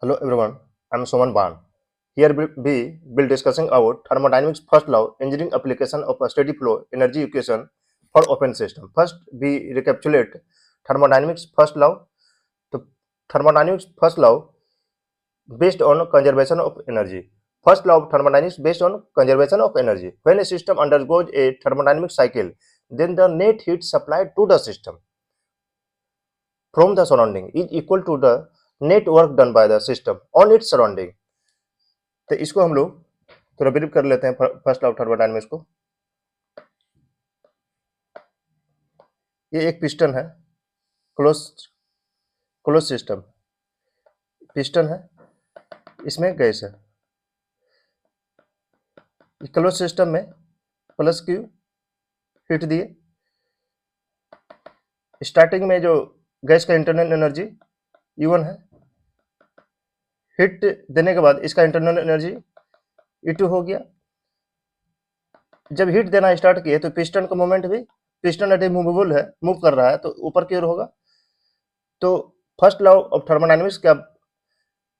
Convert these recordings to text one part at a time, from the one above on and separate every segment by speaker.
Speaker 1: Hello everyone, I'm Soman Ban. Here we will discussing about thermodynamics first law, engineering application of a steady flow energy equation for open system. First, we recapitulate thermodynamics first law. The thermodynamics first law based on conservation of energy. First law of thermodynamics based on conservation of energy. When a system undergoes a thermodynamic cycle, then the net heat supplied to the system from the surrounding is equal to the net work done by the system on its surrounding. तो इसको हम लोग थोड़ा brief कर लेते हैं first law of thermodynamics को। ये एक पिस्टन है, क्लोज सिस्टम पिस्टन है, इसमें गैस है। क्लोज सिस्टम में प्लस क्यू हीट दिए। स्टार्टिंग में जो गैस का इंटरनल एनर्जी E1 है, हीट देने के बाद इसका इंटरनल एनर्जी E2 हो गया। जब हीट देना स्टार्ट किए तो पिस्टन का मोमेंट भी, पिस्टन यदि मूवेबल है, मूव कर रहा है तो ऊपर की ओर होगा। तो फर्स्ट लॉ ऑफ थर्मोडायनामिक्स क्या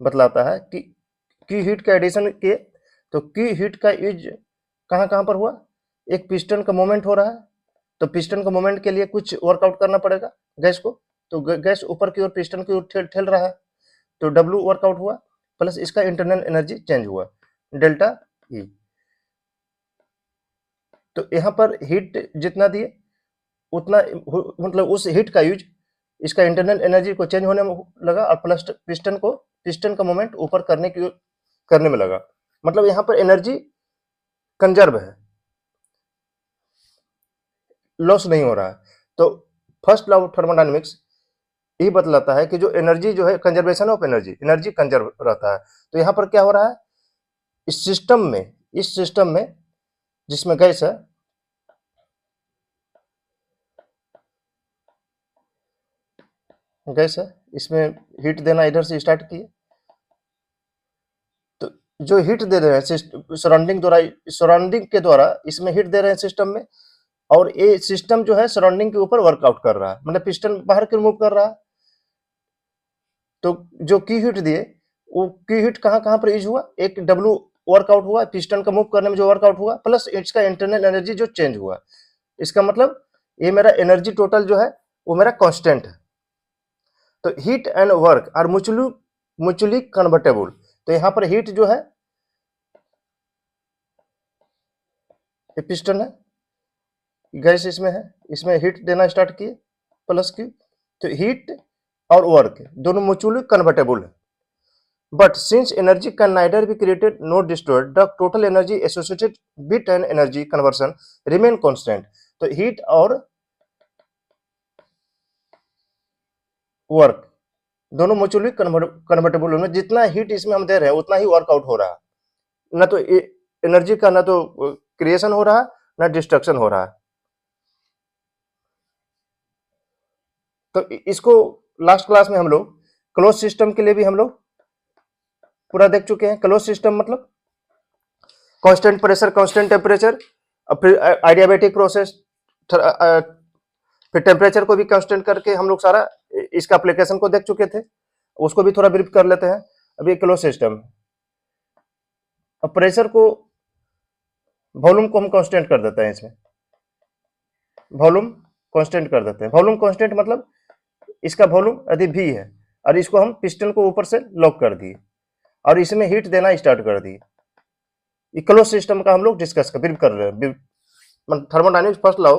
Speaker 1: बतलाता है कि हीट का एडिशन किए तो की हीट का यूज कहाँ पर हुआ। एक पिस्टन का मोमेंट हो रहा है तो पिस्टन का मोमेंट के लिए कुछ वर्कआउट करना पड़ेगा गैस को, तो गैस ऊपर की ओर पिस्टन की ओर ठेल रहा है तो W वर्कआउट हुआ प्लस इसका इंटरनल एनर्जी चेंज हुआ डेल्टा E। तो यहाँ पर हीट जितना दिए उतना मतलब उस हीट का यूज इसका इंटरनल एनर्जी को चेंज होने में लगा और प्लस पिस्टन का मोमेंट ऊपर करने में लगा। मतलब यहाँ पर एनर्जी कंजर्व है, लॉस नहीं हो रहा है। तो फर्स्ट लॉ ऑफ थर्मोडायनामिक्स यही बतलाता है कि जो एनर्जी जो है कंजर्वेशन ऑफ एनर्जी कंजर्व रहता है। तो यहाँ पर क्या हो रहा है, इस सिस्टम में जिसमें गैस है, इसमें हीट देना इधर से स्टार्ट किए तो जो हीट दे रहे हैं सराउंडिंग के द्वारा इसमें हीट दे रहे हैं सिस्टम में, और ये सिस्टम जो है सराउंडिंग के ऊपर वर्कआउट कर रहा है, मतलब पिस्टन बाहर की मूव कर रहा है। तो जो की हीट दिए वो की हीट कहाँ पर यूज हुआ, एक W वर्कआउट हुआ पिस्टन का मूव करने में जो वर्कआउट हुआ प्लस इसका इंटरनल एनर्जी जो चेंज हुआ। इसका मतलब ये मेरा एनर्जी टोटल जो है वो मेरा कांस्टेंट है। तो heat and work are mutually convertible. तो यहाँ पर हीट जो है, ये पिस्टन है, गैस इसमें है, इसमें हीट देना स्टार्ट किए प्लस क्यू, तो हीट और वर्क दोनों म्यूचुअली कन्वर्टेबल है। But since energy can neither be created not destroyed, the total energy associated with an energy conversion remain constant. तो हीट और वर्क दोनों म्यूचुअली कन्वर्टेबल है। जितना हीट इसमें हम दे रहे हैं उतना ही वर्कआउट हो रहा है, ना तो एनर्जी का ना तो क्रिएशन हो रहा है ना डिस्ट्रक्शन हो रहा है। तो इसको लास्ट क्लास में हम लोग क्लोज सिस्टम के लिए भी हम लोग पूरा देख चुके हैं। क्लोज सिस्टम मतलब कांस्टेंट प्रेशर कांस्टेंट टेम्परेचर, फिर आइडियाबैटिक प्रोसेस, फिर टेम्परेचर को भी कांस्टेंट करके हम लोग सारा इसका एप्लीकेशन को देख चुके थे, उसको भी थोड़ा ब्रीफ कर लेते हैं। अभी क्लोज सिस्टम, अब प्रेशर को वॉल्यूम को हम कांस्टेंट कर देते हैं, इसमें वॉल्यूम कांस्टेंट कर देते हैं। वॉल्यूम कांस्टेंट मतलब इसका वॉल्यूम यदि V है और इसको हम पिस्टन को ऊपर से लॉक कर दिए और इसमें हीट देना स्टार्ट कर दिए। ये क्लोज सिस्टम का हम लोग डिस्कस कर ब्रीफ कर रहे हैं, थर्मोडायनामिक्स फर्स्ट लॉ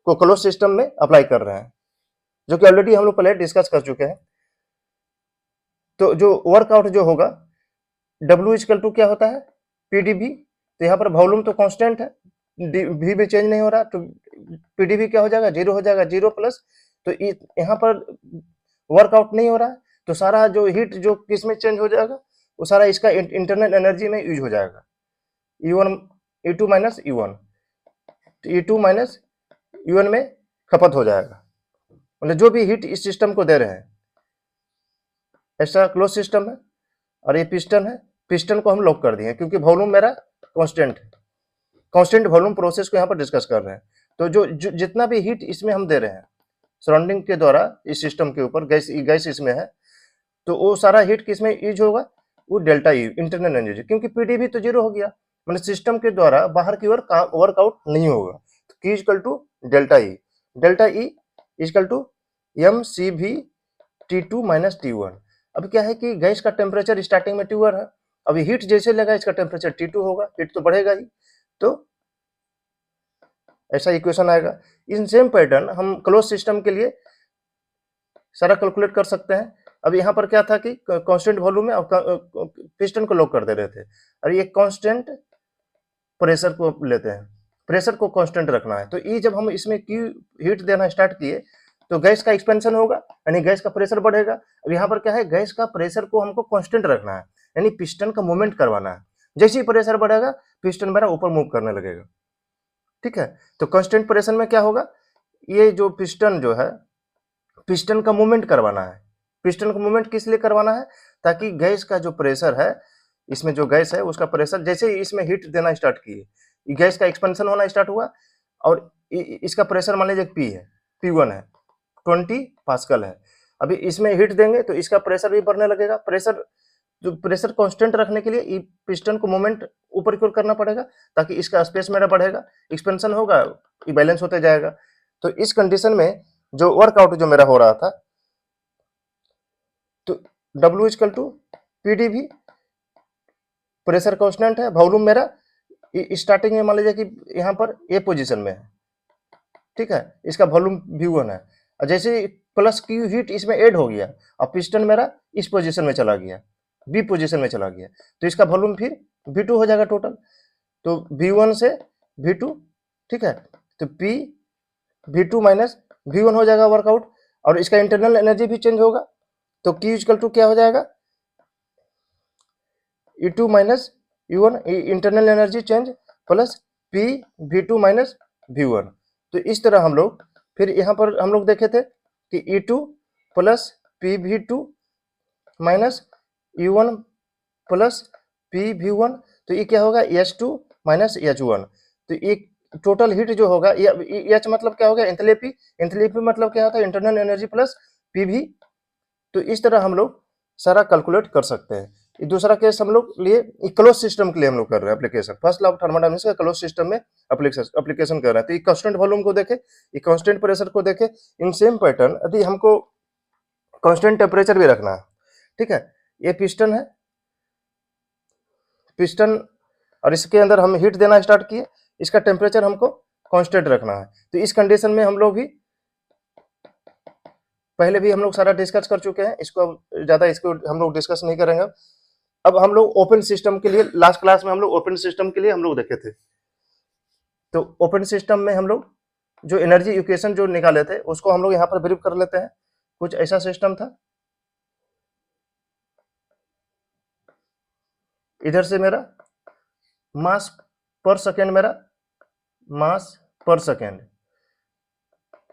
Speaker 1: को क्लोज सिस्टम में अप्लाई कर रहे हैं, जो कि ऑलरेडी हम लोग पहले डिस्कस कर चुके हैं। तो जो वर्कआउट जो होगा W इक्वल टू क्या होता है, PdV। तो यहाँ पर वॉल्यूम तो कांस्टेंट है, V भी चेंज नहीं हो रहा, तो PdV क्या हो जाएगा, 0 हो जाएगा, 0 प्लस, तो यहाँ पर वर्कआउट नहीं हो रहा है तो सारा जो हीट जो किस में चेंज हो जाएगा, वो सारा इसका इंटरनल एनर्जी में यूज हो जाएगा, E2 माइनस E1, तो E2 माइनस E1 में खपत हो जाएगा। मतलब जो भी हीट इस सिस्टम को दे रहे हैं, ऐसा क्लोज सिस्टम है और ये पिस्टन है, पिस्टन को हम लॉक कर दिए क्योंकि वॉल्यूम मेरा कांस्टेंट है, कांस्टेंट वॉल्यूम प्रोसेस को यहाँ पर डिस्कस कर रहे हैं। तो जो जितना भी हीट इसमें हम दे रहे हैं सराउंडिंग के द्वारा इस सिस्टम के ऊपर, गैस इसमें है, तो वो सारा हीट किस में यूज होगा, वो डेल्टा ई इंटरनल एनर्जी, क्योंकि पीडी भी तो जीरो हो गया, मतलब सिस्टम के द्वारा बाहर की ओर वर्कआउट नहीं होगा। तो Q equal to delta E equal to M C भी T2 माइनस T1। अब क्या है कि गैस का टेम्परेचर स्टार्टिंग में T1 है, अभी हीट जैसे लगा इसका टेम्परेचर T2 होगा, हीट तो बढ़ेगा ही, तो ऐसा इक्वेशन आएगा। इन सेम पैटर्न हम क्लोज सिस्टम के लिए सारा कैलकुलेट कर सकते हैं। अब यहाँ पर क्या था कि कांस्टेंट वॉल्यूम में पिस्टन को लॉक कर दे रहे थे, और ये कांस्टेंट प्रेशर को लेते हैं, प्रेशर को कांस्टेंट रखना है। तो ये जब हम इसमें क्यू हीट देना स्टार्ट किए तो गैस का एक्सपेंशन होगा, यानी गैस का प्रेशर बढ़ेगा। अब यहाँ पर क्या है, गैस का प्रेशर को हमको कांस्टेंट रखना है, यानी पिस्टन का मूवमेंट करवाना है। जैसे ही प्रेशर बढ़ेगा पिस्टन मेरा ऊपर मूव करने लगेगा, ठीक है। तो कांस्टेंट प्रेशर में क्या होगा, ये जो पिस्टन जो है, पिस्टन का मूवमेंट करवाना है। पिस्टन का मूवमेंट किस लिए करवाना है, ताकि गैस का जो प्रेशर है, इसमें जो गैस है उसका प्रेशर, जैसे ही इसमें हीट देना स्टार्ट किए, गैस का एक्सपेंशन होना स्टार्ट हुआ, और इसका प्रेशर मान लीजिए पी है, P1 है, 20 पास्कल है। अभी इसमें हीट देंगे तो इसका प्रेशर भी बढ़ने लगेगा। प्रेशर जो प्रेशर कांस्टेंट रखने के लिए पिस्टन को मूवमेंट ऊपर की ओर करना पड़ेगा, ताकि इसका स्पेस मेरा बढ़ेगा, एक्सपेंशन होगा, ये बैलेंस होते जाएगा। तो इस कंडीशन में जो वर्कआउट जो मेरा हो रहा था, तो W equal to P D भी, प्रेशर कांस्टेंट है, वॉल्यूम मेरा स्टार्टिंग में मान लीजिए कि यहाँ पर ए पोजीशन में है, ठीक है, इसका वॉल्यूम V1 है, और जैसे प्लस क्यू हीट इसमें ऐड हो गया, और पिस्टन मेरा इस पोजीशन में चला गया, बी पोजीशन में चला गया, तो इसका वॉल्यूम फिर V2 हो जाएगा टोटल। तो V1 से V2, ठीक है, तो P V2 माइनस V1 हो जाएगा वर्कआउट, और इसका इंटरनल एनर्जी भी चेंज होगा। तो Q इक्वल टू क्या हो जाएगा, E2 minus U1, internal energy change, plus P V2 minus V1। तो इस तरह हम लोग, फिर यहाँ पर हम लोग देखे थे कि E2 plus P V2 minus U1 plus P V1, तो ये क्या होगा, H2 माइनस H1। तो ये टोटल हीट जो होगा, H मतलब क्या होगा, एंथैल्पी, एंथैल्पी मतलब क्या होता है, इंटरनल एनर्जी प्लस PV। तो इस तरह हम लोग सारा कैलकुलेट कर सकते हैं। ये दूसरा केस हम लोग लिए क्लोज सिस्टम के लिए हम लोग कर रहे हैं application, first law of thermodynamics का क्लोज सिस्टम में एप्लीकेशन कर रहे हैं। तो ये कांस्टेंट वॉल्यूम को देखे, ये कांस्टेंट प्रेशर को देखे, इन सेम पैटर्न यदि हमको कांस्टेंट टेम्परेचर भी रखना है, ठीक है, ये पिस्टन है, पिस्टन, और इसके अंदर हम हीट देना स्टार्ट किए, इसका टेम्परेचर हमको कांस्टेंट रखना है। तो इस कंडीशन में हम लोग भी पहले भी हम लोग सारा डिस्कस कर चुके हैं, इसको ज्यादा इसको हम लोग डिस्कस नहीं करेंगे। अब हम लोग ओपन सिस्टम के लिए, लास्ट क्लास में हम लोग ओपन सिस्टम के लिए हम लोग देखे थे। तो ओपन सिस्टम में हम लोग जो एनर्जी इक्वेशन जो निकाले थे उसको हम लोग यहाँ पर ब्रीफ कर लेते हैं। कुछ ऐसा सिस्टम था, इधर से मेरा मास पर सेकेंड, मेरा मास पर सेकेंड,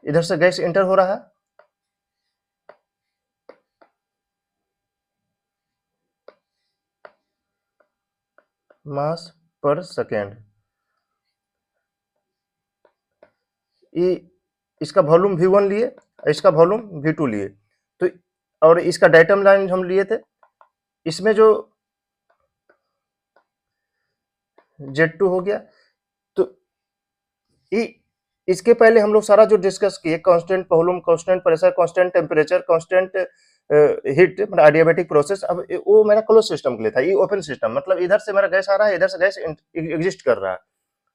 Speaker 1: इधर से गैस एंटर हो रहा है, मास पर सेकेंड, ये इसका वॉल्यूम V1 लिए, इसका वॉल्यूम V2 लिए। तो और इसका डायटम लाइन हम लिए थे, इसमें जो Z2 हो गया। तो इसके पहले हम लोग सारा जो डिस्कस किए, constant volume, constant pressure, constant temperature, constant heat, मतलब एडियाबैटिक प्रोसेस, अब वो मेरा क्लोज सिस्टम के लिए था। ये ओपन सिस्टम मतलब इधर से मेरा गैस आ रहा है, इधर से गैस एग्जिस्ट कर रहा है,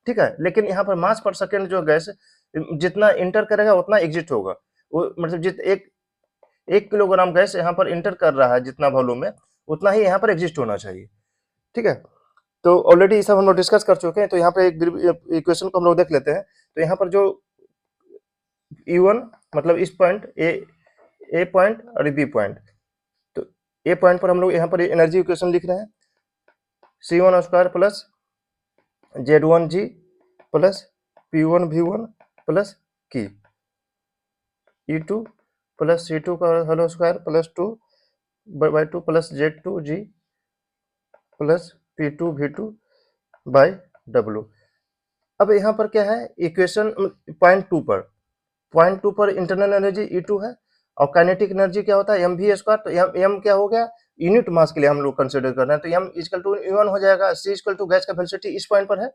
Speaker 1: ठीक है, लेकिन यहाँ पर मास पर सेकेंड जो गैस जितना इंटर करेगा उतना एग्जिट होगा। वो मतलब जित एक किलोग्राम गैस यहाँ पर इंटर कर रहा है जितना वॉल्यूम में, उतना ही यहाँ पर एग्जिस्ट होना चाहिए, ठीक है। तो ऑलरेडी ये सब हम लोग डिस्कस कर चुके हैं। तो यहाँ पे एक इक्वेशन को हम लोग देख लेते हैं। तो यहाँ पर जो E1 मतलब इस पॉइंट ए पॉइंट और बी पॉइंट, तो ए पॉइंट पर हम लोग यहाँ पर एनर्जी इक्वेशन लिख रहे हैं, C1 square plus Z1G plus P1 V1 plus की E2 प्लस C2 का whole square plus 2 by 2 plus Z2G plus P2 V2 by W। अब यहाँ पर क्या है, इक्वेशन पॉइंट 2 पर इंटरनल एनर्जी E2 है, और काइनेटिक एनर्जी क्या होता है एम वी स्क्वायर, तो एम क्या हो गया यूनिट मास के लिए हम लोग कंसिडर कर रहे हैं, तो एम इक्वल टू वन हो जाएगा, सी इक्वल टू गैस का वेलोसिटी इस पॉइंट पर है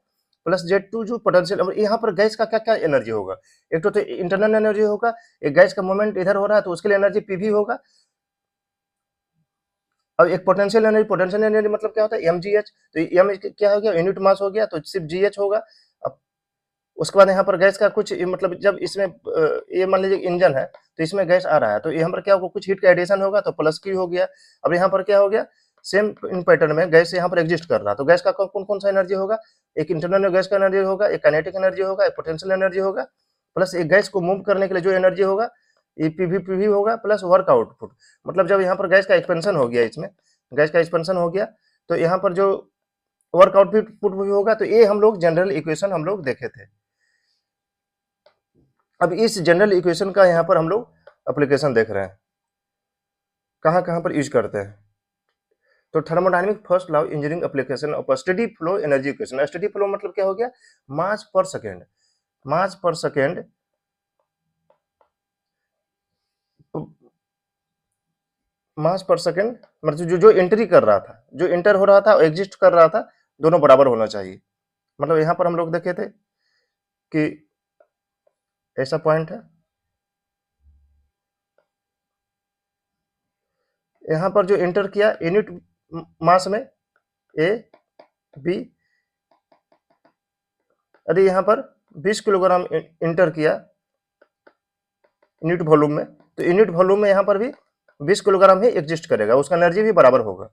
Speaker 1: प्लस Z2 जो पोटेंशियल। अब यहाँ पर गैस का क्या क्या एनर्जी होगा, एक तो इंटरनल एनर्जी होगा, एक गैस का मूवमेंट इधर हो रहा है तो उसके लिए एनर्जी पीवी होगा, अब एक पोटेंशियल एनर्जी मतलब क्या होता है mgh, तो एम क्या हो गया यूनिट मास हो गया तो सिर्फ gh होगा। अब उसके बाद यहाँ पर गैस का कुछ मतलब जब इसमें ये मान लीजिए इंजन है तो इसमें गैस आ रहा है तो यहाँ पर क्या होगा कुछ हीट का एडिशन होगा तो प्लस की हो गया। अब यहाँ पर क्या हो गया सेम इन पैटर्न में गैस यहाँ पर एग्जिस्ट कर रहा है तो गैस का कौन कौन सा एनर्जी होगा, एक इंटरनल गैस का एनर्जी होगा, एक काइनेटिक एनर्जी होगा, एक पोटेंशियल एनर्जी होगा, प्लस एक गैस को मूव करने के लिए जो एनर्जी होगा ये पीवी होगा प्लस वर्क आउटपुट। मतलब जब यहाँ पर गैस का एक्सपेंशन हो गया, इसमें गैस का एक्सपेंशन हो गया तो यहाँ पर जो वर्क आउटपुट भी होगा, तो ये हम लोग जनरल इक्वेशन हम लोग देखे थे। अब इस जनरल इक्वेशन का यहाँ पर हम लोग एप्लीकेशन देख रहे हैं, कहाँ कहाँ पर यूज करते हैं। तो thermodynamic first law engineering application of steady flow energy equation. Steady flow मतलब क्या हो गया मास पर सेकेंड, मास पर सेकेंड मास पर सेकेंड मतलब जो एंट्री कर रहा था, जो एंटर हो रहा था और एग्जिस्ट कर रहा था दोनों बराबर होना चाहिए। मतलब यहाँ पर हम लोग देखे थे कि ऐसा पॉइंट है, यहाँ पर जो एंटर किया यूनिट मास में ए बी, अरे यहाँ पर 20 किलोग्राम एंटर किया यूनिट वॉल्यूम में, तो यूनिट वॉल्यूम में यहाँ पर भी 20 किलोग्राम ही एग्जिस्ट करेगा, उसका एनर्जी भी बराबर होगा।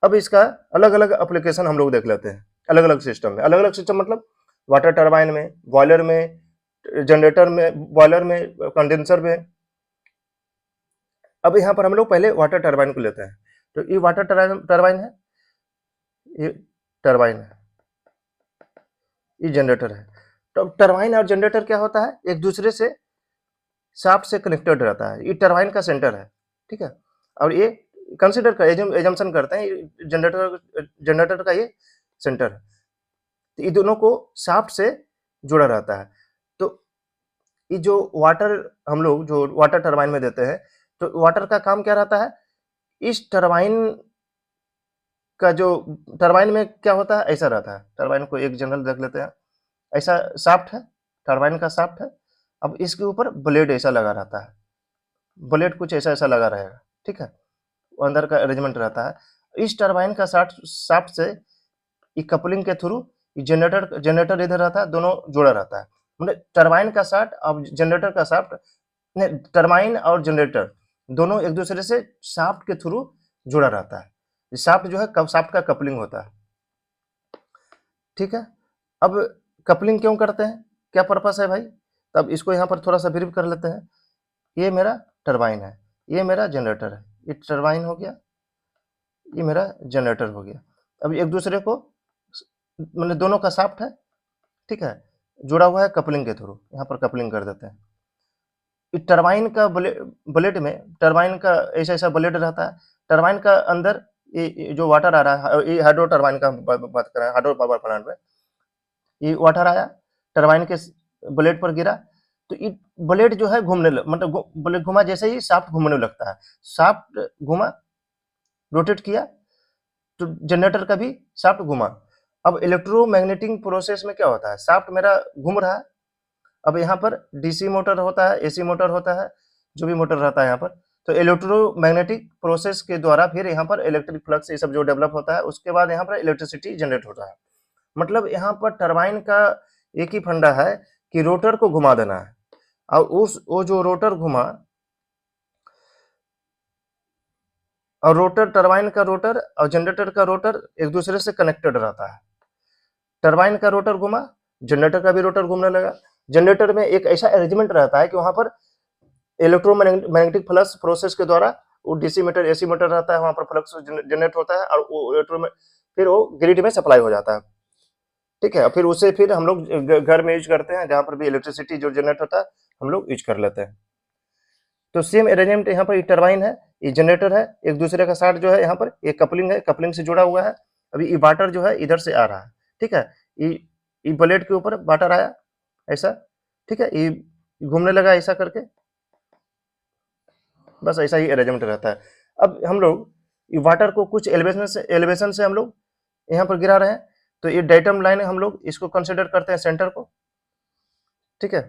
Speaker 1: अब इसका अलग अलग एप्लीकेशन हम लोग देख लेते हैं, अलग अलग सिस्टम में। अलग अलग सिस्टम मतलब वाटर टरबाइन में, बॉयलर में, जनरेटर में, बॉयलर में, कंडेंसर में। अब यहाँ पर हम लोग पहले वाटर टरबाइन को लेते हैं, तो ये वाटर टरबाइन है, ये टरबाइन है, ये जनरेटर है। तो टरबाइन और जनरेटर क्या होता है एक दूसरे से शाफ्ट से कनेक्टेड रहता है, ये टरबाइन का सेंटर है, ठीक है। और ये कंसिडर कर एजम्पशन करते हैं जनरेटर का ये सेंटर है, तो ये दोनों को शाफ्ट से जुड़ा रहता है। तो ये जो वाटर हम लोग जो वाटर टरबाइन में देते हैं, तो वाटर का काम क्या रहता है, इस टरबाइन का जो टरबाइन में क्या होता है ऐसा रहता है, टरबाइन को एक जनरल देख लेते हैं, ऐसा शाफ्ट है, टरबाइन का शाफ्ट है। अब इसके ऊपर ब्लेड ऐसा लगा रहता है, ब्लेड कुछ ऐसा ऐसा लगा रहेगा, ठीक है, वो अंदर का अरेंजमेंट रहता है। इस टरबाइन का शाफ्ट से कपलिंग के थ्रू जनरेटर इधर रहता है, दोनों जुड़ा रहता है। मतलब टरबाइन का शाफ्ट और जनरेटर का शाफ्ट, टरबाइन और जनरेटर दोनों एक दूसरे से शाफ्ट के थ्रू जुड़ा रहता है। शाफ्ट जो है शाफ्ट का कपलिंग होता है, ठीक है। अब कपलिंग क्यों करते हैं, क्या पर्पस है भाई, तब इसको यहाँ पर थोड़ा सा ब्रीफ कर लेते हैं। ये मेरा टरबाइन है, ये मेरा जनरेटर है, ये टरबाइन हो गया, ये मेरा जनरेटर हो गया। अब एक दूसरे को मतलब दोनों का शाफ्ट है, ठीक है, जुड़ा हुआ है कपलिंग के थ्रू, यहाँ पर कपलिंग कर देते हैं। टरबाइन का ब्लेड में टरबाइन का ऐसा ऐसा ब्लेड रहता है, टरबाइन का अंदर ये जो वाटर आ रहा है, ये हाइड्रो टरबाइन का बात कर रहे हैं, हाइड्रो पावर प्लांट में ये वाटर आया टरबाइन के ब्लेड पर गिरा, तो ये ब्लेड जो है घूमने मतलब ब्लेड घुमा, जैसे ही शाफ्ट घूमने लगता है, शाफ्ट घुमा रोटेट किया तो जनरेटर का भी शाफ्ट घुमा। अब इलेक्ट्रोमैग्नेटिक प्रोसेस में क्या होता है, शाफ्ट मेरा घूम रहा है, अब यहाँ पर डीसी मोटर होता है, एसी मोटर होता है, जो भी मोटर रहता है यहाँ पर, तो इलेक्ट्रोमैग्नेटिक प्रोसेस के द्वारा फिर यहाँ पर इलेक्ट्रिक फ्लक्स ये सब जो डेवलप होता है, उसके बाद यहाँ पर इलेक्ट्रिसिटी जनरेट होता है। मतलब यहाँ पर टरबाइन का एक ही फंडा है कि रोटर को घुमा देना है, और वो जो रोटर घुमा, और रोटर टरबाइन का रोटर और जनरेटर का रोटर एक दूसरे से कनेक्टेड रहता है। टरबाइन का रोटर घुमा, जनरेटर का भी रोटर घूमने लगा। जनरेटर में एक ऐसा अरेंजमेंट रहता है कि वहां पर इलेक्ट्रोमैग्नेटिक फ्लक्स प्रोसेस के द्वारा वो डीसी मीटर एसी मीटर रहता है, वहां पर फ्लक्स जनरेट होता है और वो फिर वो ग्रिड में सप्लाई हो जाता है, ठीक है। फिर उसे फिर हम लोग घर में यूज करते हैं, जहां पर भी इलेक्ट्रिसिटी जो जनरेट होता है हम लोग यूज कर लेते हैं। तो सेम अरेंजमेंट यहाँ पर ये टरबाइन है, ये जनरेटर है, एक दूसरे का साथ जो है यहाँ पर ये कपलिंग है, कपलिंग से जुड़ा हुआ है। अभी ये वाटर जो है इधर से आ रहा है, ठीक है, ये ब्लेड के ऊपर वाटर आया ऐसा, ठीक है, ये घूमने लगा ऐसा करके, बस ऐसा ही अरेंजमेंट रहता है। अब हम लोग वाटर को कुछ एलिवेशन से हम लोग यहाँ पर गिरा रहे हैं, तो ये डायटम लाइन हम लोग इसको कंसिडर करते हैं सेंटर को, ठीक है,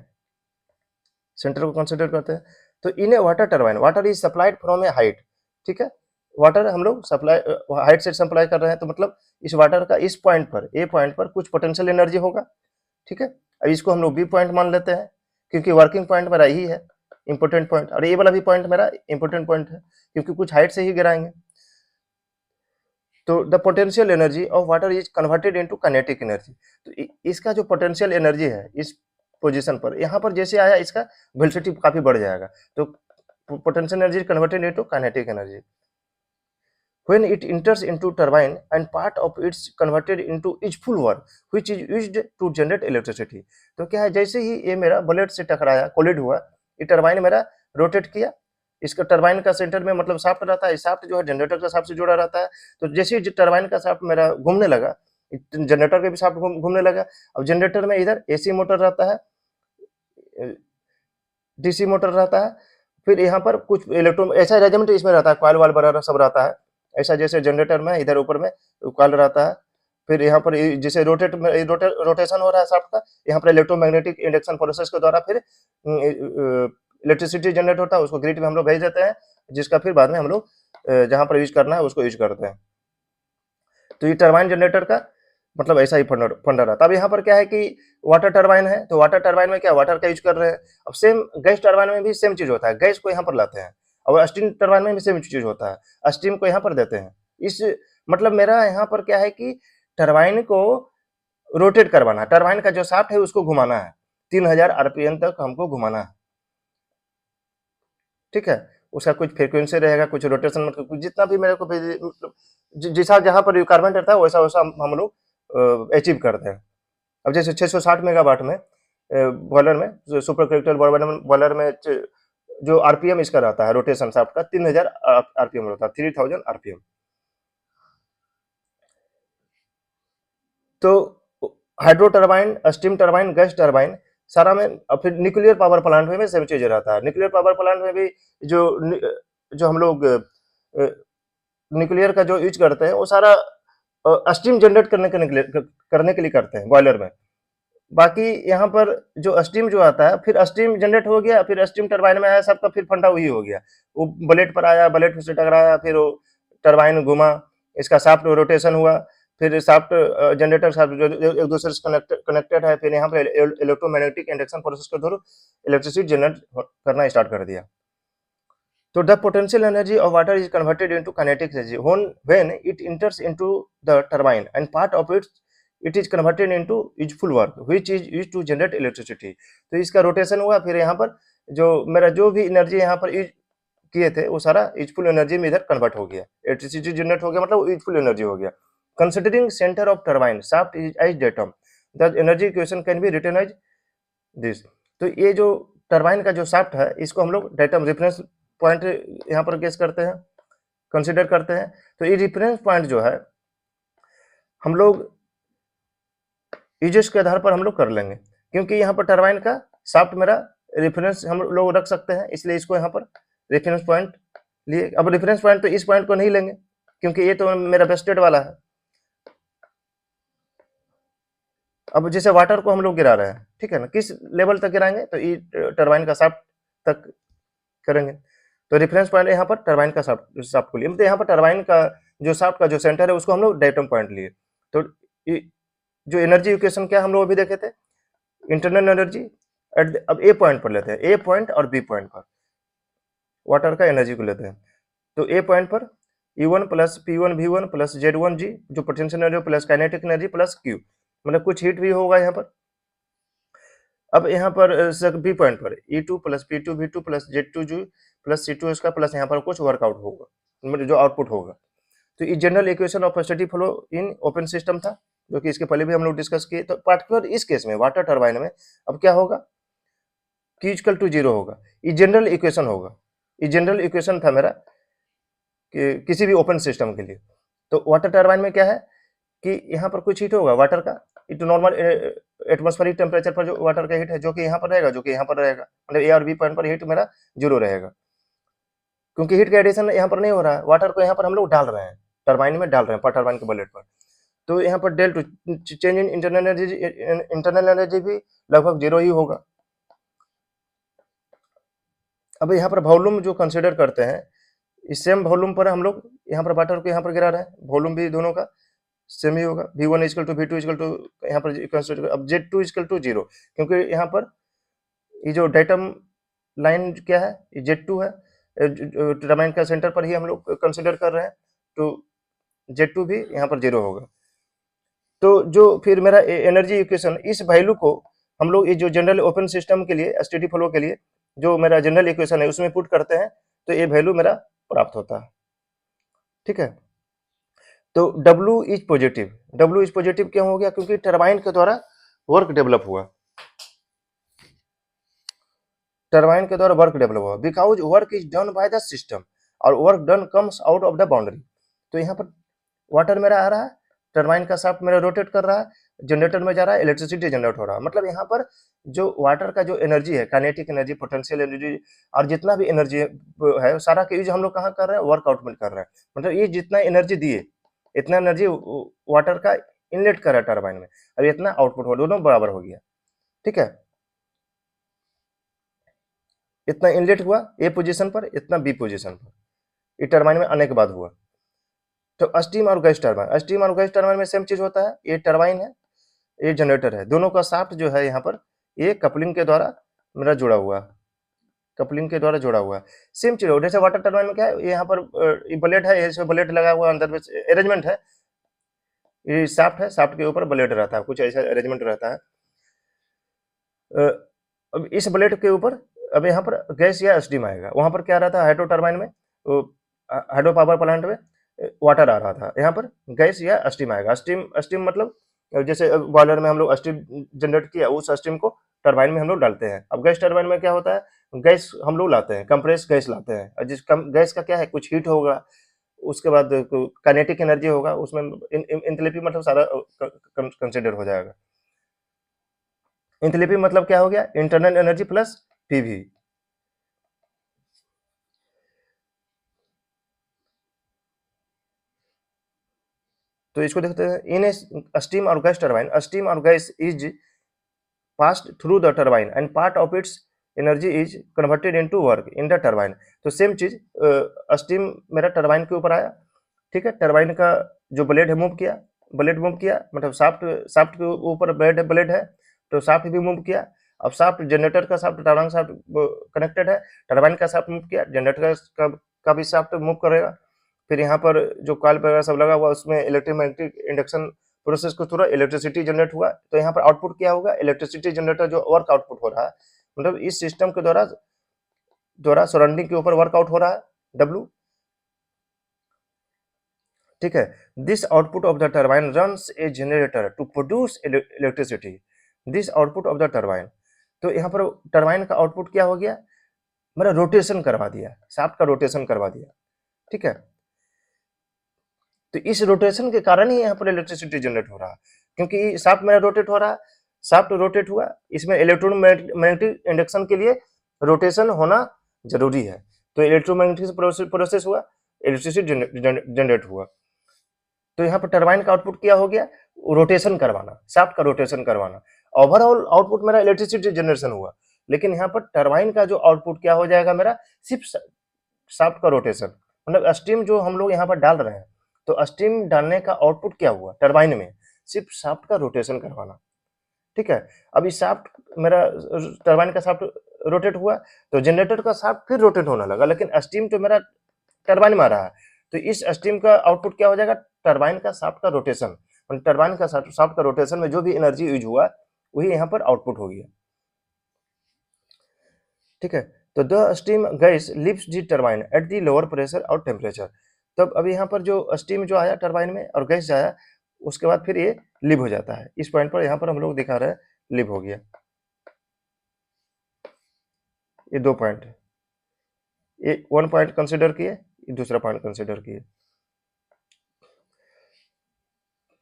Speaker 1: सेंटर को कंसिडर करते हैं। तो in a water turbine, water is supplied from a height, ठीक है, वाटर हम लोग सप्लाई हाइट से सप्लाई कर रहे हैं, तो मतलब इस वाटर का इस पॉइंट पर, ए पॉइंट पर कुछ पोटेंशियल एनर्जी होगा, ठीक है। अब इसको हम लोग बी पॉइंट मान लेते हैं, क्योंकि वर्किंग पॉइंट मेरा यही है, इंपोर्टेंट पॉइंट, और ये वाला भी पॉइंट मेरा इंपोर्टेंट पॉइंट है, क्योंकि कुछ हाइट से ही गिराएंगे। तो the potential energy of water is converted into kinetic energy. तो इसका जो पोटेंशियल एनर्जी है इस पोजीशन पर, यहाँ पर जैसे आया इसका वेलोसिटी काफी बढ़ जाएगा, तो potential energy converted into kinetic energy. When it enters into turbine and part of it's converted into its full work which is used to generate electricity। तो क्या है, जैसे ही ये मेरा बुलेट से टकराया, कोलिड हुआ, ये टरबाइन मेरा रोटेट किया, इसका टरबाइन का सेंटर में मतलब शाफ्ट रहता है, शाफ्ट जो है जनरेटर का शाफ्ट से जुड़ा रहता है। तो जैसे ही टरबाइन का शाफ्ट मेरा घूमने लगा, जनरेटर का भी शाफ्ट घूमने लगा। अब जनरेटर में इधर एसी मोटर रहता है, डीसी मोटर रहता है, फिर यहाँ पर कुछ इलेक्ट्रो ऐसा अरेंजमेंट इसमें रहता है, कॉइल वाल वगैरह सब रहता है ऐसा, जैसे जनरेटर में इधर ऊपर में कॉइल रहता है, फिर यहाँ पर जैसे रोटेशन हो रहा है शाफ्ट का, यहाँ पर इलेक्ट्रोमैग्नेटिक इंडक्शन प्रोसेस के द्वारा फिर इलेक्ट्रिसिटी जनरेट होता है, उसको ग्रिड में हम लोग भेज देते हैं, जिसका फिर बाद में हम लोग जहाँ पर यूज करना है उसको यूज करते हैं। तो ये टरबाइन जनरेटर का मतलब ऐसा ही फंडा रहता है। अब यहाँ पर क्या है कि वाटर टरबाइन है, तो वाटर टरबाइन में क्या वाटर का यूज कर रहे हैं। अब सेम गैस टरबाइन में भी सेम चीज होता है, गैस को यहाँ पर लाते हैं, और स्टीम टरबाइन में भी सेम चीज होता है, स्टीम को यहाँ पर देते हैं। इस मतलब मेरा यहाँ पर क्या है कि टरबाइन को रोटेट करवाना है, टरबाइन का जो शाफ्ट है उसको घुमाना है, 3000 आरपीएम तक हमको घुमाना है, ठीक है। उसका कुछ फ्रीक्वेंसी रहेगा, कुछ रोटेशन, मतलब जितना भी मेरे को मतलब जैसा जहाँ पर रिक्वायरमेंट रहता है वैसा वैसा हम लोग अचीव करते हैं। अब जैसे 660 मेगावाट में बॉयलर में, सुपर क्रिटिकल बॉयलर में जो आरपीएम इसका रहता है रोटेशन शाफ्ट का 3000 आरपीएम रहता है, 3000 आरपीएम। तो hydro turbine, steam turbine, gas turbine सारा में, फिर न्यूक्लियर पावर प्लांट में सेम चीज रहता है। न्यूक्लियर पावर प्लांट में भी जो हम लोग न्यूक्लियर का जो यूज करते हैं वो सारा स्टीम जनरेट करने के लिए करते हैं बॉयलर में। बाकी यहाँ पर जो स्टीम जो आता है, फिर स्टीम जनरेट हो गया, फिर स्टीम टरबाइन में आया, सबका फिर फंडा वही हो गया, वो ब्लेड पर आया, ब्लेड से टकराया, फिर वो टरबाइन घुमा, इसका शाफ्ट रोटेशन हुआ, फिर शाफ्ट जनरेटर शाफ्ट जो एक दूसरे से कनेक्टेड है, फिर यहाँ पे इलेक्ट्रोमैग्नेटिक इंडक्शन प्रोसेस के थ्रू इलेक्ट्रिसिटी जनरेट करना स्टार्ट कर दिया। So the potential energy of water is converted into kinetic energy when it enters into the turbine and part of it is converted into useful work which is used to generate electricity। तो इसका rotation हुआ, फिर यहाँ पर जो मेरा जो भी एनर्जी यहाँ पर यूज किए थे वो सारा यूजफुल एनर्जी में इधर कन्वर्ट हो गया, इलेक्ट्रिसिटी जनरेट हो गया, मतलब यूजफुल एनर्जी हो गया। Considering centre of turbine shaft is as datum, the energy equation can be written as this. तो ये जो टरबाइन का जो शाफ्ट है इसको हम लोग डेटम रेफरेंस पॉइंट यहाँ पर गेस करते हैं, कंसीडर करते हैं। तो ये रेफरेंस पॉइंट जो है हम लोग यूजेस के आधार पर हम लोग कर लेंगे, क्योंकि यहाँ पर टरबाइन का शाफ्ट मेरा रेफरेंस हम लोग रख सकते हैं, इसलिए इसको यहाँ पर रेफरेंस पॉइंट लिए। अब रेफरेंस पॉइंट तो इस पॉइंट को नहीं लेंगे, क्योंकि ये तो मेरा वेस्टेड वाला है। अब जैसे वाटर को हम लोग गिरा रहे हैं, ठीक है ना, किस लेवल तक गिराएंगे, तो ये टरबाइन का शाफ्ट तक करेंगे। तो रेफरेंस पॉइंट यहाँ पर टरबाइन का शाफ्ट को लिए, मतलब यहाँ पर टरबाइन का जो शाफ्ट का जो सेंटर है उसको हम लोग डेटम पॉइंट लिए। तो जो एनर्जी इक्वेशन क्या हम लोग अभी देखे थे, इंटरनल एनर्जी अब ए पॉइंट पर लेते हैं, ए पॉइंट और बी पॉइंट पर वाटर का एनर्जी को लेते हैं। तो ए पॉइंट पर E1 plus P1 V1 plus Z1 G जो potential energy plus kinetic energy plus Q, मतलब कुछ हीट भी होगा यहाँ पर। अब यहाँ पर बी पॉइंट पर E2 plus P2 V2 plus Z2 G plus C2 इसका प्लस यहाँ पर कुछ वर्कआउट होगा, मतलब जो आउटपुट होगा। तो ये general equation of steady flow in open system था, जो कि इसके पहले भी हम लोग डिस्कस किए। तो पार्टिकुलर इस केस में वाटर टरबाइन में अब क्या होगा, Q इक्वल टू 0 होगा। ये जनरल इक्वेशन होगा, ये जनरल इक्वेशन था मेरा कि किसी भी ओपन सिस्टम के लिए। तो वाटर टरबाइन में क्या है कि यहाँ पर कुछ हीट होगा वाटर का, इट नॉर्मल एटमॉस्फेरिक टेम्परेचर पर जो वाटर का हीट है जो कि यहाँ पर रहेगा, जो कि यहाँ पर रहेगा, मतलब ए और बी पॉइंट पर हीट मेरा 0 रहेगा। क्योंकि हीट का एडिशन यहाँ पर नहीं हो रहा है, वाटर को यहाँ पर हम लोग डाल रहे हैं, टरबाइन में डाल रहे हैं, पर टरबाइन के ब्लेड पर। तो यहाँ पर due to change in internal energy भी लगभग 0 ही होगा। अब यहाँ पर वॉल्यूम जो कंसिडर करते हैं, इस सेम वॉल्यूम पर हम लोग यहाँ पर वाटर को यहाँ पर गिरा रहे हैं, वॉल्यूम भी दोनों का सेम ही होगा। V1 equal to V2 equal to यहाँ पर कंसिडर, अब Z2 इक्वल टू 0, क्योंकि यहाँ पर ये जो डेटम लाइन क्या है, ये Z2 है, टरबाइन का सेंटर पर ही हम लोग कंसिडर कर रहे हैं, तो Z2 भी यहाँ पर 0 होगा। तो जो फिर मेरा एनर्जी इक्वेशन, इस वैल्यू को हम लोग ये जो जनरल ओपन सिस्टम के लिए, एसटीडी फ्लो के लिए जो मेरा जनरल इक्वेशन है उसमें पुट करते हैं, तो ये वैल्यू मेरा प्राप्त होता है। ठीक है, तो W is positive. W is positive क्यों हो गया? क्योंकि टरबाइन के द्वारा वर्क डेवलप हुआ, टरबाइन के द्वारा वर्क डेवलप हुआ, because work is done by the system, और work done comes out of the boundary. तो यहाँ पर वाटर मेरा आ रहा है, टरबाइन का शाफ्ट मेरा रोटेट कर रहा है, जनरेटर में जा रहा है, इलेक्ट्रिसिटी जनरेट हो रहा है। मतलब यहाँ पर जो वाटर का जो एनर्जी है, काइनेटिक एनर्जी, पोटेंशियल एनर्जी, और जितना भी एनर्जी है सारा का यूज हम लोग कहाँ कर रहे हैं? वर्कआउट में कर रहे हैं। मतलब ये जितना एनर्जी दिए, इतना एनर्जी वाटर का इनलेट कर रहा है टरबाइन में, और इतना आउटपुट हो, दोनों बराबर हो गया। ठीक है, इतना इनलेट हुआ ए पोजीशन पर, इतना बी पोजीशन पर, ये टरबाइन में आने के बाद हुआ। तो स्टीम और गैस टरबाइन, स्टीम और गैस टरबाइन में सेम चीज होता है, ये टरबाइन है, ये जनरेटर है, दोनों का शाफ्ट जो है यहाँ पर ये कपलिंग के द्वारा मेरा जुड़ा हुआ, कपलिंग के द्वारा जुड़ा हुआ। सेम चीज हो, जैसे वाटर टरबाइन में क्या है, ये यहाँ पर ब्लेड है, इसमें ब्लेड लगा हुआ, अंदर में अरेंजमेंट है, ये शाफ्ट है, शाफ्ट के ऊपर ब्लेड रहता है, कुछ ऐसा अरेंजमेंट रहता है। अब इस ब्लेड के ऊपर अब यहाँ पर गैस या स्टीम आएगा, वहां पर क्या रहता है, हाइड्रो टरबाइन में, हाइड्रो पावर प्लांट में वाटर आ रहा था, यहाँ पर गैस या स्टीम आएगा। स्टीम, स्टीम मतलब जैसे बॉयलर में हम लोग स्टीम जनरेट किया, उस स्टीम को टरबाइन में हम लोग डालते हैं। अब गैस टरबाइन में क्या होता है, गैस हम लोग लाते हैं, कंप्रेस गैस लाते हैं, और जिस गैस का क्या है, कुछ हीट होगा, उसके बाद काइनेटिक एनर्जी होगा, उसमें इंथैल्पी मतलब सारा कंसिडर हो जाएगा। इंथैल्पी मतलब क्या हो गया, इंटरनल एनर्जी प्लस पीवी। तो इसको देखते हैं, इन ए स्टीम और गैस टरबाइन, स्टीम और gas is passed through the turbine and part of its energy is converted into work in the turbine. तो सेम चीज, स्टीम मेरा टरबाइन के ऊपर आया, ठीक है, टरबाइन का जो ब्लेड है मूव किया, ब्लेड मूव किया, मतलब शाफ्ट, शाफ्ट के ऊपर ब्लेड है, तो शाफ्ट भी मूव किया। अब शाफ्ट, जनरेटर का शाफ्ट, टरबाइन शाफ्ट कनेक्टेड है, टरबाइन का शाफ्ट मूव किया, जनरेटर का भी शाफ्ट मूव करेगा। फिर यहाँ पर जो कॉइल वगैरह सब लगा हुआ, उसमें इलेक्ट्रोमैग्नेटिक इंडक्शन प्रोसेस को थोड़ा इलेक्ट्रिसिटी जनरेट हुआ, तो यहाँ पर आउटपुट क्या होगा, इलेक्ट्रिसिटी जनरेटर जो वर्क आउटपुट हो रहा है, मतलब इस सिस्टम के द्वारा सराउंडिंग के ऊपर वर्कआउट हो रहा है, W। ठीक है, this output of the turbine runs a generator to produce electricity, this output of the turbine. तो यहाँ पर टरबाइन का आउटपुट क्या हो गया, मेरा रोटेशन करवा दिया, शाफ्ट का रोटेशन करवा दिया। ठीक है, तो इस रोटेशन के कारण ही यहाँ पर इलेक्ट्रिसिटी जनरेट हो रहा है, क्योंकि शाफ्ट मेरा रोटेट हो रहा है, शाफ्ट रोटेट हुआ, इसमें इलेक्ट्रोमैग्नेटिक इंडक्शन के लिए रोटेशन होना जरूरी है, तो इलेक्ट्रोमैग्नेटिक प्रोसेस हुआ, इलेक्ट्रिसिटी जनरेट हुआ। तो यहाँ पर टरबाइन का आउटपुट क्या हो गया, रोटेशन करवाना, शाफ्ट का रोटेशन करवाना। ओवरऑल आउटपुट मेरा इलेक्ट्रिसिटी जनरेशन हुआ, लेकिन यहाँ पर टरबाइन का जो आउटपुट क्या हो जाएगा मेरा, सिर्फ शाफ्ट का रोटेशन, मतलब स्टीम जो हम लोग यहाँ पर डाल रहे हैं, तो स्टीम डालने का आउटपुट क्या हुआ टरबाइन में, सिर्फ शाफ्ट का रोटेशन करवाना। ठीक है, अब इस शाफ्ट मेरा, टरबाइन का शाफ्ट रोटेट हुआ, तो जनरेटर का शाफ्ट फिर रोटेट होने लगा, लेकिन स्टीम तो मेरा टरबाइन में आ रहा है, तो इस स्टीम का आउटपुट क्या हो जाएगा, टरबाइन का शाफ्ट का रोटेशन, टरबाइन का शाफ्ट का रोटेशन में जो भी एनर्जी यूज हुआ वही यहाँ पर आउटपुट हो गया। ठीक है, तो the steam gas leaves the turbine at the lower pressure और टेम्परेचर। तब अब यहाँ पर जो स्टीम जो आया टरबाइन में और गैस आया, उसके बाद फिर ये लिव हो जाता है। इस पॉइंट पर यहाँ पर हम लोग दिखा रहे हैं लिव हो गया। ये 2 पॉइंट है, ये 1 पॉइंट कंसिडर किए, ये दूसरा पॉइंट कंसिडर किए।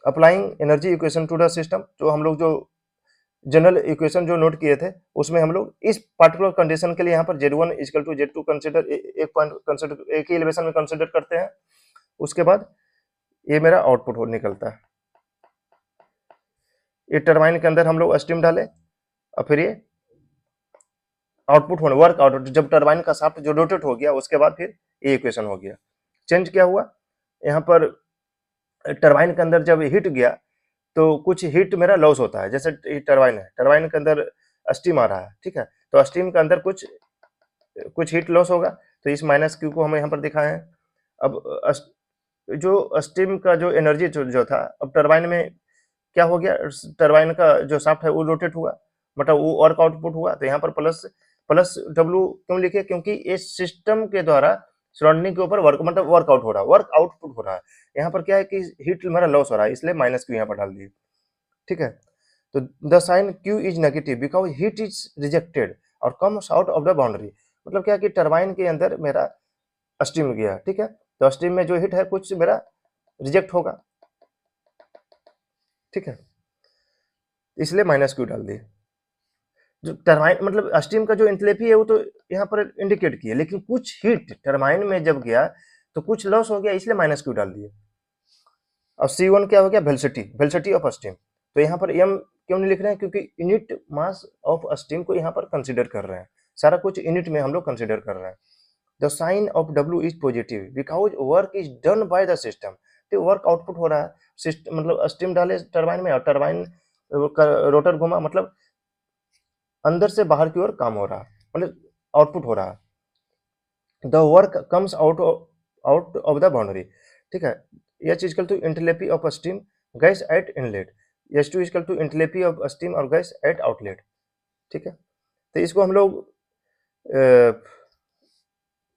Speaker 1: Applying energy equation two the system, जो हम लोग जो जनरल इक्वेशन जो नोट किए थे उसमें हम लोग इस पार्टिकुलर कंडीशन के लिए यहाँ पर Z1 equal to Z2 consider एक पॉइंट कंसिडर एक ही एलिवेशन में कंसिडर करते हैं। उसके बाद ये मेरा आउटपुट हो निकलता है। ये टरबाइन के अंदर हम लोग स्टीम डाले और फिर ये आउटपुट होने वर्क आउटपुट, जब टरबाइन का शाफ्ट जो रोटेट हो गया उसके बाद फिर ये इक्वेशन हो गया। चेंज क्या हुआ, यहाँ पर टरबाइन के अंदर जब हीट गया तो कुछ हीट मेरा लॉस होता है। जैसे टरबाइन है, टरबाइन के अंदर स्टीम आ रहा है, ठीक है, तो स्टीम के अंदर कुछ हीट लॉस होगा, तो इस माइनस क्यू को हम यहाँ पर दिखाए हैं। अब जो स्टीम का जो एनर्जी जो था, अब टरबाइन में क्या हो गया, टरबाइन का जो शाफ्ट है वो रोटेट हुआ, मतलब वो वर्क आउटपुट हुआ। तो यहाँ पर प्लस डब्ल्यू क्यों लिखे, क्योंकि इस सिस्टम के द्वारा सराउंडिंग के ऊपर वर्क मतलब वर्कआउट हो रहा है, वर्क आउटपुट हो रहा है। यहाँ पर क्या है कि हीट मेरा लॉस हो रहा है, इसलिए माइनस क्यू यहाँ पर डाल दिए, ठीक है। तो the sign Q is negative because heat is rejected और comes out of the boundary. मतलब क्या कि टरबाइन के अंदर मेरा स्टीम गया, ठीक है, तो स्टीम में जो हीट है कुछ मेरा रिजेक्ट होगा, ठीक है, इसलिए माइनस क्यू डाल दिए। जो टरबाइन मतलब स्टीम का जो एंथैल्पी है वो तो यहाँ पर इंडिकेट किया, लेकिन कुछ हीट टरबाइन में जब गया तो कुछ लॉस हो गया, इसलिए माइनस क्यू डाल दिए। अब C1 क्या हो गया, वेलोसिटी ऑफ स्टीम। तो यहाँ पर m क्यों नहीं लिख रहे हैं, क्योंकि यूनिट मास ऑफ स्टीम को यहाँ पर कंसीडर कर रहे हैं, सारा कुछ यूनिट में हम लोग कंसीडर कर रहे हैं। The sign of W is positive because work is done by the system. तो वर्क आउटपुट हो रहा है, सिस्टम मतलब स्टीम डाले टरबाइन में और टरबाइन का रोटर घुमा, मतलब अंदर से बाहर की ओर काम हो रहा है, मतलब आउटपुट हो रहा है। The work comes out of the boundary, ठीक है। H is equal to enthalpy of steam gas at inlet, H2 is equal to enthalpy of steam और गैस एट आउटलेट, ठीक है। तो इसको हम लोग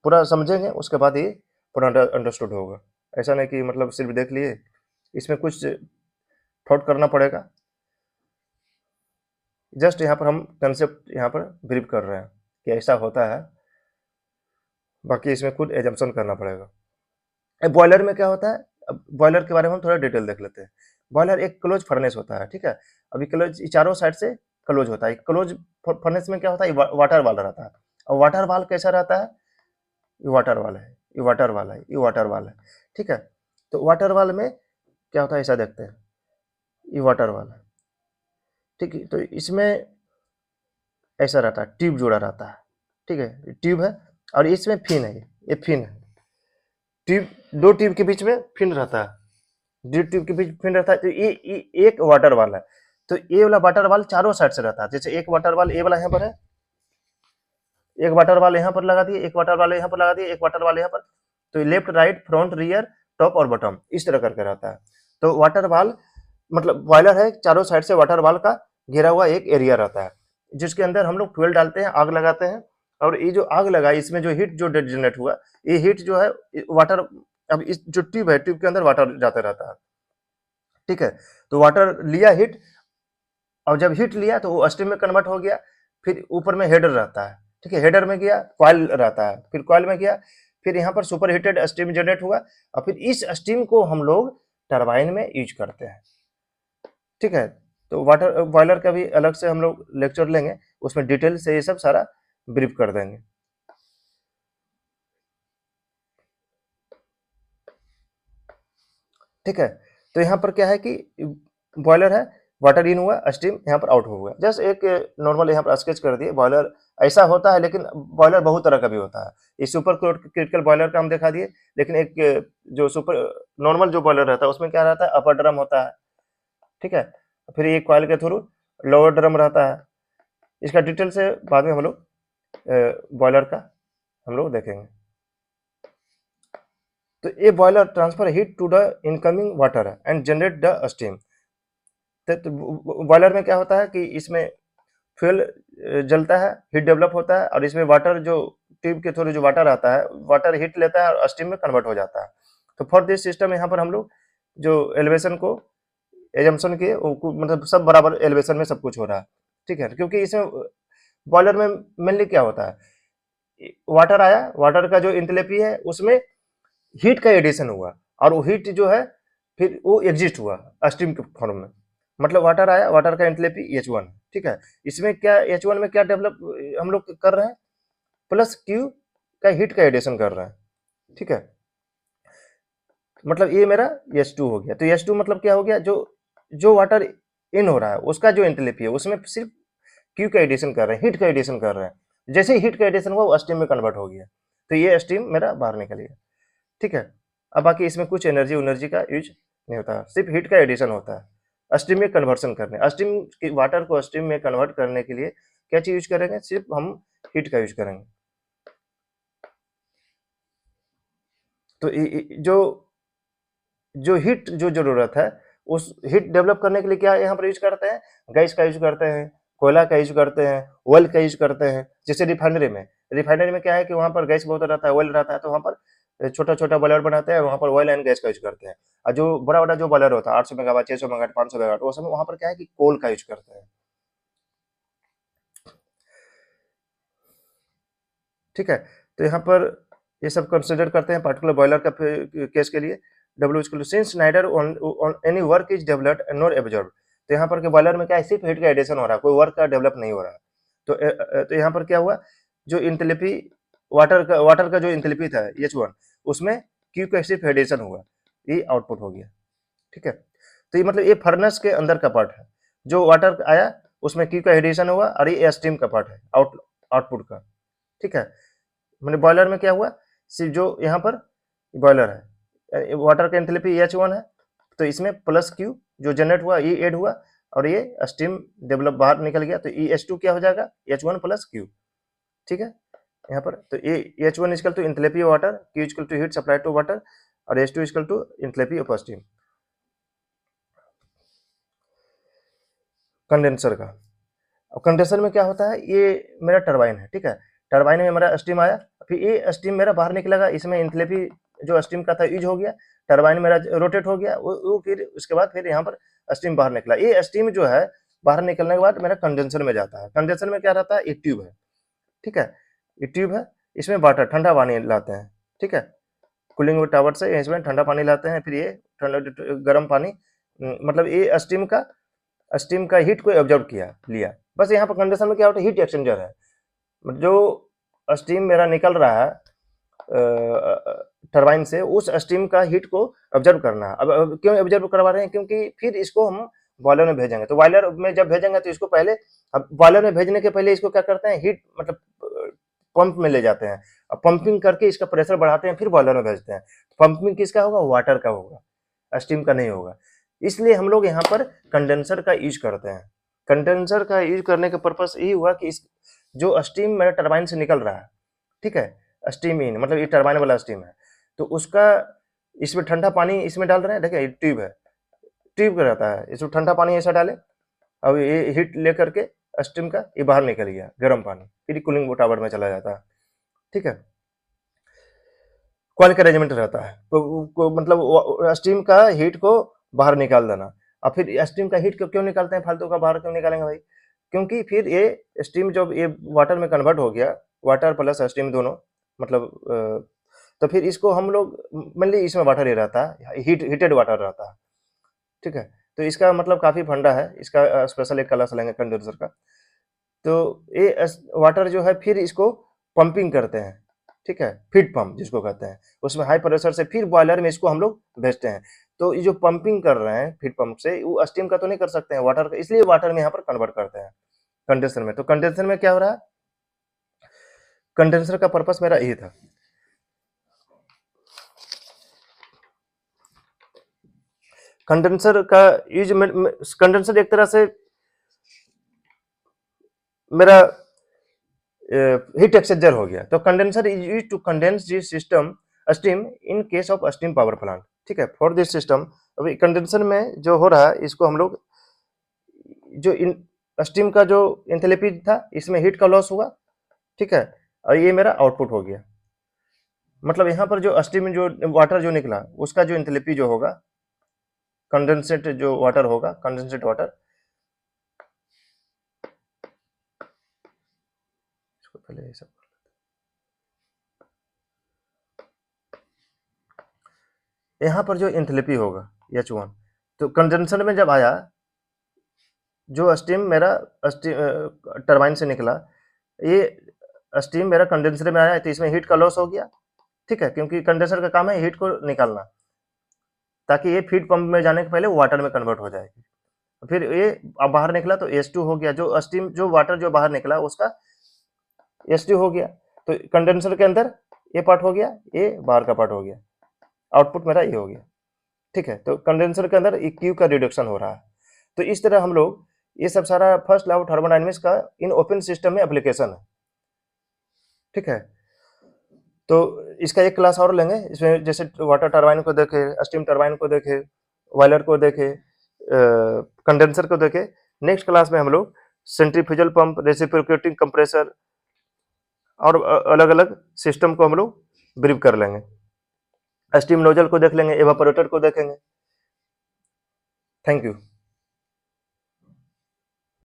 Speaker 1: पूरा समझेंगे, उसके बाद ये पूरा अंडरस्टूड होगा। ऐसा नहीं कि मतलब सिर्फ देख लिए, इसमें कुछ थॉट करना पड़ेगा। जस्ट यहाँ पर हम कंसेप्ट यहाँ पर ब्रीफ कर रहे हैं कि ऐसा होता है, बाकी इसमें खुद एजम्पशन करना पड़ेगा। बॉयलर में क्या होता है, अब बॉयलर के बारे में हम थोड़ा डिटेल देख लेते हैं। बॉयलर एक क्लोज फर्नेस होता है, ठीक है। अभी क्लोज चारों साइड से क्लोज होता है। क्लोज फर्नेस में क्या होता है, वाटर वाल रहता है। और वाटर वाल कैसा रहता है, ये वाटर वाल है, ये वाटर वाल है, ये वाटर वाल है, ठीक है। तो वाटर वाल में क्या होता है, ऐसा देखते हैं, ये वाटर वाल है, ठीक है। तो इसमें ऐसा रहता है, ट्यूब जोड़ा रहता है, ठीक है, ट्यूब है और इसमें फिन है, ये फिन है, ट्यूब दो ट्यूब के बीच में फिन रहता है, दो ट्यूब के बीच फिन रहता है। तो ये एक वाटर वाल है। तो ये वाला वाटर वाल चारों साइड से रहता है। जैसे एक वाटर वाल ये वाला यहाँ पर है, एक वाटर वाल यहाँ पर लगा दिए, एक वाटर वाल यहाँ पर लगा दिए, एक वाटर वाल यहाँ पर। तो left right front rear top और बॉटम इस तरह करके रहता है। तो वाटर वाल मतलब बॉयलर है, चारों साइड से वाटर वाल का घेरा हुआ एक एरिया रहता है, जिसके अंदर हम लोग फ्यूल डालते हैं, आग लगाते हैं। और ये जो आग लगा, इसमें जो हीट जो जनरेट हुआ, ये हीट जो है वाटर, अब इस जो ट्यूब है, ट्यूब के अंदर वाटर जाता रहता है, ठीक है। तो वाटर लिया हीट, और जब हीट लिया तो वो स्टीम में कन्वर्ट हो गया। फिर ऊपर में हेडर रहता है, ठीक है, हेडर में गया, कॉइल रहता है, फिर कॉइल में गया, फिर यहाँ पर सुपर हीटेड स्टीम जनरेट हुआ और फिर इस स्टीम को हम लोग टरबाइन में यूज करते हैं, ठीक है। तो वाटर बॉयलर का भी अलग से हम लोग लेक्चर लेंगे, उसमें डिटेल से ये सब सारा ब्रीफ कर देंगे। ठीक है, तो यहाँ पर क्या है कि बॉयलर है, वाटर इन हुआ, स्टीम यहाँ पर आउट हो गया। जस्ट एक नॉर्मल यहाँ पर स्केच कर दिए। बॉयलर ऐसा होता है, लेकिन बॉयलर बहुत तरह का भी होता है। इस सुपर क्रिटिकल बॉयलर का हम दिखा दिए, लेकिन एक जो सुपर नॉर्मल जो बॉयलर रहता है उसमें क्या रहता है, अपर ड्रम होता है, ठीक है। फिर एक कॉइल के थ्रू लोअर ड्रम रहता है। इसका डिटेल से बाद में हम लोग बॉयलर का हम लोग देखेंगे। तो ये boiler transfer heat to the incoming water and generate the steam. तो बॉयलर में क्या होता है कि इसमें फ्यूल जलता है, हीट डेवलप होता है और इसमें वाटर जो ट्यूब के थ्रू जो वाटर आता है, वाटर हीट लेता है और स्टीम में कन्वर्ट हो जाता है। तो फॉर दिस सिस्टम यहाँ पर हम लोग जो एलिवेशन को एजम्पशन किए, मतलब सब बराबर एलिवेशन में सब कुछ हो रहा है, ठीक है। क्योंकि इसमें बॉयलर में मेनली क्या होता है, वाटर आया, वाटर का जो इंथैल्पी है उसमें हीट का एडिशन हुआ और वो हीट जो है फिर वो एग्जिस्ट हुआ स्टीम के फॉर्म में। मतलब वाटर आया, वाटर का इंथैल्पी H1, ठीक है। इसमें क्या H1 में क्या डेवलप हम लोग कर रहे हैं, प्लस Q का हीट का एडिशन कर रहे हैं, ठीक है। मतलब ये मेरा H2 हो गया। तो H2 मतलब क्या हो गया, जो जो वाटर इन हो रहा है उसका जो एंथैल्पी है उसमें सिर्फ Q का एडिशन कर रहे हैं, हीट का एडिशन कर रहे हैं। जैसे ही हीट का एडिशन हुआ वो स्टीम में कन्वर्ट हो गया, तो ये स्टीम मेरा बाहर निकल गया, ठीक है। अब बाकी इसमें कुछ एनर्जी का यूज नहीं होता, सिर्फ हीट का एडिशन होता है स्टीम में कन्वर्सन करने। स्टीम की वाटर को स्टीम में कन्वर्ट करने के लिए क्या चीज यूज करेंगे, सिर्फ हम हीट का यूज करेंगे। तो जो जो हीट जो जरूरत है, उस हीट डेवलप करने के लिए क्या यहाँ पर यूज करते हैं, गैस का यूज करते हैं, कोयला का यूज करते हैं, ऑयल का यूज करते हैं। जैसे रिफाइनरी में क्या है कि वहां पर गैस बहुत रहता है, ऑयल रहता है, तो वहां पर छोटा छोटा बॉयलर बनाते हैं, वहां पर ऑयल एंड गैस का यूज करते हैं। और जो बड़ा बड़ा जो बॉयलर होता है 800 मेगावाट, 600 मेगावाट, 500 मेगावाट, वो समय वहां पर क्या है कि कोल का यूज करते हैं, ठीक है। तो यहाँ पर ये सब कंसिडर करते हैं पार्टिकुलर बॉयलर का केस के लिए। W equal to since neither on any work is developed and not absorb. तो यहाँ पर के बॉयलर में क्या है, सिर्फ हीट का एडिशन हो रहा है, कोई वर्क का डेवलप नहीं हो रहा है। तो यहाँ पर क्या हुआ, जो इंथैल्पी वाटर का जो इंथैल्पी था H1, उसमें Q का सिर्फ एडिशन हुआ, ये आउटपुट हो गया, ठीक है। तो ये मतलब ये फर्नेस के अंदर का पार्ट है, जो वाटर आया उसमें Q का एडिशन हुआ, और ये स्टीम का पार्ट है आउटपुट का, ठीक है। मैंने बॉयलर में क्या हुआ, सिर्फ जो यहाँ पर बॉयलर है, वाटर का एंथैल्पी H1 है, तो इसमें प्लस Q जो जनरेट हुआ ये ऐड हुआ, और ये स्टीम डेवलप बाहर निकल गया, तो H2 क्या हो जाएगा, H1 प्लस Q, ठीक है। यहाँ पर तो ये H1 equal to enthalpy of water, Q equal to heat supply to water, और H2 equal to enthalpy of steam. Condenser का, अब कंडेंसर में क्या होता है, ये मेरा टरबाइन है, ठीक है। टरबाइन में मेरा स्टीम आया, फिर ये स्टीम मेरा बाहर निकलेगा, इसमें एंथैल्पी जो स्टीम का था यूज हो गया, टरबाइन मेरा रोटेट हो गया, वो फिर उसके बाद फिर यहाँ पर स्टीम बाहर निकला। ये स्टीम जो है बाहर निकलने के बाद मेरा कंडेंसर में जाता है। कंडेंसर में क्या रहता है, एक ट्यूब है, ठीक है। ये ट्यूब है, इसमें वाटर ठंडा पानी लाते हैं, ठीक है। कूलिंग टावर से इसमें ठंडा पानी लाते हैं, फिर ये ठंडा गर्म पानी, मतलब ये स्टीम का हीट को एब्जॉर्ब किया लिया। बस यहाँ पर कंडेंसर में क्या होता है, हीट एक्सचेंजर है, जो स्टीम मेरा निकल रहा है टरबाइन से, उस स्टीम का हीट को ऑब्जर्व करना है। अब क्यों ऑब्जर्व करवा रहे हैं, क्योंकि फिर इसको हम बॉयलर में भेजेंगे, तो बॉयलर में जब भेजेंगे तो इसको पहले, अब बॉयलर में भेजने के पहले इसको क्या करते हैं, हीट मतलब पंप में ले जाते हैं, अब पंपिंग करके इसका प्रेशर बढ़ाते हैं, फिर बॉयलर में भेजते हैं। पंपिंग किसका होगा, वाटर का होगा, स्टीम का नहीं होगा। इसलिए हम लोग यहाँ पर कंडेंसर का यूज करते हैं। कंडेंसर का यूज करने का पर्पस यही हुआ कि इस जो स्टीम मेरे टरबाइन से निकल रहा है, ठीक है, स्टीम इन मतलब ये टरबाइन वाला स्टीम है, तो उसका इसमें ठंडा पानी इसमें डाल रहे हैं, देखिए ट्यूब है, ट्यूब का रहता है, इसमें ठंडा पानी ऐसा डाले, अब ये हीट लेकर के स्टीम का ये बाहर निकल गया गर्म पानी, फिर कूलिंग टावर में चला जाता है, ठीक है। कॉइल का अरेंजमेंट रहता है, मतलब स्टीम का हीट को बाहर निकाल देना। अब फिर स्टीम का हीट क्यों निकालते हैं, फालतू का बाहर क्यों निकालेंगे भाई, क्योंकि फिर ये स्टीम जब ये वाटर में कन्वर्ट हो गया, वाटर प्लस स्टीम दोनों, मतलब तो फिर इसको हम लोग मेनली इसमें वाटर ही रहता है, हीटेड वाटर रहता है, ठीक है। तो इसका मतलब काफी फंडा है इसका, स्पेशल एक क्लास लेंगे कंडेंसर का। तो ये वाटर जो है फिर इसको पंपिंग करते हैं, ठीक है, फीड पंप जिसको कहते हैं, उसमें हाई प्रेशर से फिर बॉयलर में इसको हम लोग भेजते हैं। तो ये जो पंपिंग कर रहे हैं फीड पंप से, वो स्टीम का तो नहीं कर सकते हैं, वाटर का, इसलिए वाटर में यहाँ पर कन्वर्ट करते हैं कंडेंसर में। तो कंडेंसर में क्या हो रहा है, कंडेंसर का पर्पस मेरा यही था। कंडेंसर का यूज, कंडेंसर एक तरह से मेरा हीट एक्सचेंजर हो गया। तो condenser is use to condense this system steam in case of steam power plant, ठीक है, फॉर दिस सिस्टम। अभी कंडेंसर में जो हो रहा है, इसको हम लोग जो इन स्टीम का जो एंथैल्पी था, इसमें हीट का लॉस हुआ, ठीक है, और ये मेरा आउटपुट हो गया। मतलब यहाँ पर जो स्टीम जो वाटर जो निकला, उसका जो एंथैल्पी जो होगा, कंडेंसेट जो वाटर होगा, कंडेंसेट वाटर, इसको पहले ये सब, यहाँ पर जो एंथैल्पी होगा H1, तो कंडेंसर में जब आया, जो स्टीम मेरा टरबाइन से निकला, ये स्टीम मेरा कंडेंसर में आया, तो इसमें हीट का लॉस हो गया, ठीक है, क्योंकि कंडेंसर का काम है हीट को निकालना, ताकि ये फीड पंप में जाने के पहले वाटर में कन्वर्ट हो जाएगी। फिर ये अब बाहर निकला तो H2 हो गया, जो स्टीम जो वाटर जो बाहर निकला उसका H2 हो गया, तो कंडेंसर के अंदर ये पार्ट हो गया, ये बाहर का पार्ट हो गया, आउटपुट मेरा ये हो गया, ठीक है। तो कंडेंसर के अंदर क्यू का रिडक्शन हो रहा है। तो इस तरह हम लोग ये सब सारा फर्स्ट लॉ ऑफ थर्मोडायनेमिक्स का इन ओपन सिस्टम में एप्लीकेशन है, ठीक है। तो इसका एक क्लास और लेंगे, इसमें जैसे वाटर टरबाइन को देखे, स्टीम टरबाइन को देखे, बॉयलर को देखे, कंडेंसर को देखे। नेक्स्ट क्लास में हम लोग सेंट्रीफ्यूजल पंप, रेसिप्रोकेटिंग कंप्रेसर और अलग अलग सिस्टम को हम लोग ब्रीफ कर लेंगे। स्टीम नोजल को देख लेंगे, एवापोरेटर को देखेंगे। Thank you.